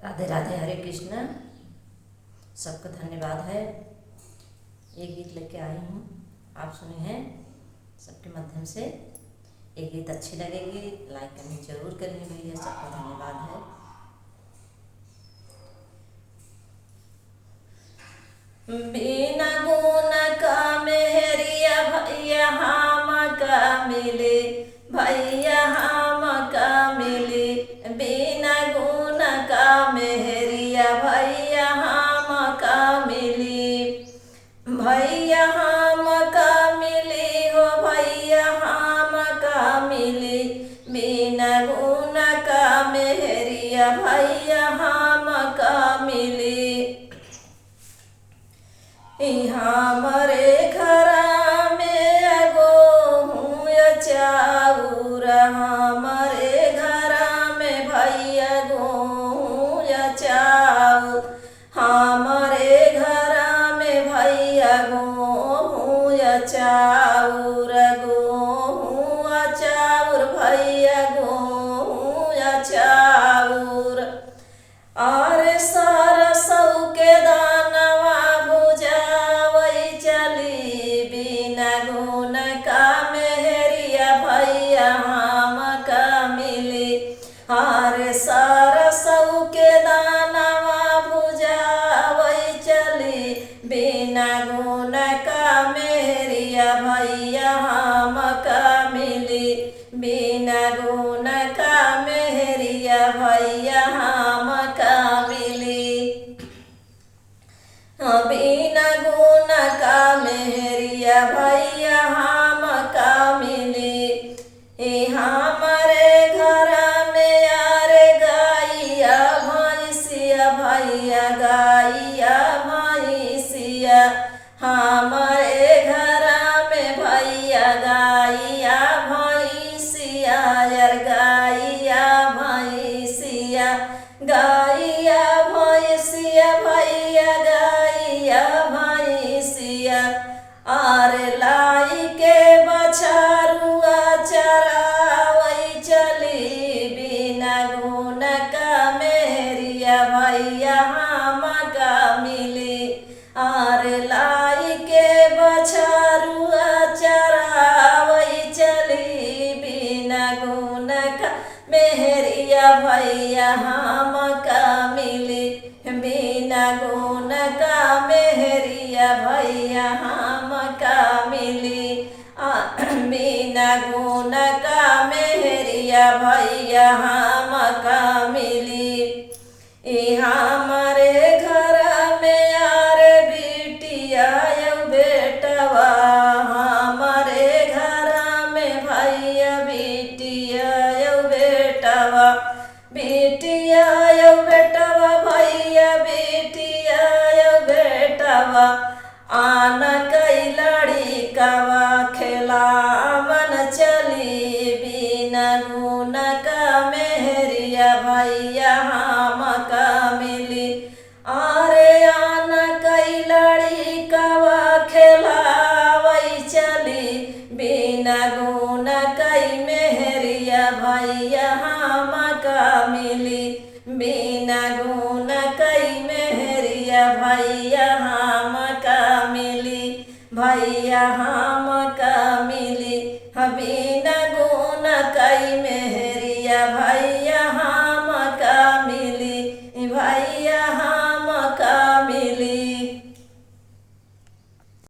राधे राधे, हरे कृष्ण। सबको धन्यवाद है। ये गीत लेके आई हूँ, आप सुने हैं सबके माध्यम से। ये गीत अच्छी लगेगी, लाइक करनी जरूर करेंगे भैया। सबको धन्यवाद है। बिना गुण का मेहरिया भैया हम का मिले, भैया हम का मिले। बिना गुण का मेहरिया भैया हम का मिली, भैया हम का मिली हो, भैया हम का मिली। बिना गुण का मेहरिया भैया हम का मिली। हमारे घरा में गेहूँ चाउर, हमारे घरा में भैया गेहूँ चाउर। हमारे घरा में भैया गेहूँ चाउर, गेहूँ चाउर भैया गेहूँ चाउर। और सरसों के दानवा भुजावई चली, बिना गुण का मेहरिया भैया हम का मिली। और सरसों के दानवा भुजावई चली, बिना गुण का मेहरिया भैया हम का मिली। बिना गुण का मेहरिया भैया हम का मिली। बिना गुण का मेहरिया भैया हम का मिली। हमारे घर में यार गाइया भैंसिया भैया, गाइया भैंसिया। हमारे घर में भैया गाइया भैंसिया, यार गाइया भैंसिया। गाइया भैंसिया भैया गाइया भैंसिया। और लाई के बछरुआ चरावई चली, बिना गुण का मेहरिया भैया हम का मिली। और लाई के बछरुआ चरावई चली, बिना गुण का मेहरिया भैया हम का मिली। बिना गुण का मेहरिया भैया हम का मिली। बिना गुण का मेहरिया भैया हम का मिली। हमारे घर में यार बिटिया यौ बेटवा, हमारे घर में भैया बिटिया यौ बेटवा। बिटिया यौ बेटवा भैया बिटिया यौ बेटवा। आन कई लड़िकवा खेलावन चली, बिना गुण का मेहरिया भैया हम का मिली। अरे आन कई लड़िकवा खेलावई चली, बिना गुण कई मेहरिया भैया हम का मिली। बिना गुण कई मेहरिया भैया हम का मिली, भैया हम का मिली। बिना गुण कई मेहरिया भैया